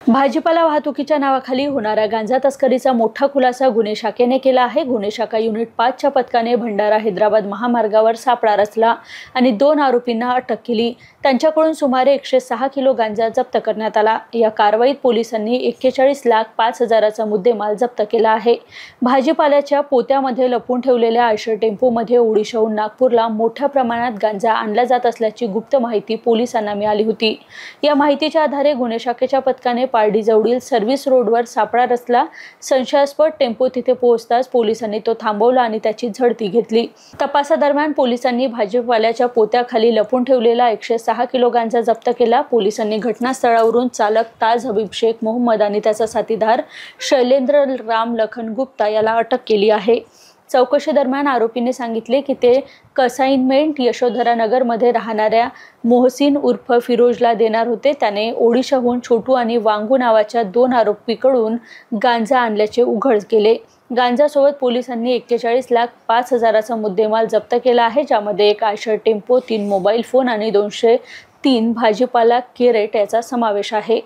भाजीपाला वाहतुकीच्या नावाखाली होणाऱ्या गांजा तस्करीचा मोठा खुलासा गुन्हे शाखेने केला आहे। गुन्हे शाखा युनिट 5च्या पथकाने भंडारा हैदराबाद महामार्गावर सापळा रचला आणि 2 आरोपींना अटक केली। त्यांच्याकडून सुमारे 106 किलो गांजा जप्त करण्यात आला। या कारवाईत पोलिसांनी 41,05,000चा मुद्देमाल जप्त केला आहे। भाजीपाल्याच्या पोत्यामध्ये लपून ठेवलेल्या आयशर टेम्पोमध्ये ओडिशाहून नागपूरला मोठ्या प्रमाणात गांजा आणला जात असल्याची गुप्त माहिती पोलिसांना मिळाली होती। या माहितीच्या आधारे गुन्हे शाखेच्या पथकाने पारडी जवळील सर्व्हिस रोडवर सापळा रचला। संशयास्पद टेम्पो तिथे पोहोचताच पोलिसांनी तो थांबवला आणि त्याची झडती घेतली। तपासादरम्यान पोलिसांनी भाजीपाल्याच्या पोत्याखाली लपून ठेवलेला 106 किलो गांजा जप्त केला। पोलिसांनी घटनास्थळावरून चालक ताज हबीब शेख मोहम्मद आणि त्याचा साथीदार शैलेंद्र राम लखन गुप्ता याला अटक केली आहे। चौकशी दरम्यान आरोपींनी सांगितले की ते कंसाइनमेंट यशोधरा नगरमध्ये राहणाऱ्या मोहसिन उर्फ फिरोजला देणार होते। त्याने ओडिशाहून छोटू आणि वांगू नावाच्या 2 आरोपीकडून गांजा आणल्याचे उघड केले। गांजासोबत पोलिसांनी 41,05,000चा मुद्देमाल जप्त केला आहे, ज्यामध्ये एक आयशर टेम्पो, 3 मोबाईल फोन आणि 203 भाजीपाला कॅरेट याचा समावेश आहे।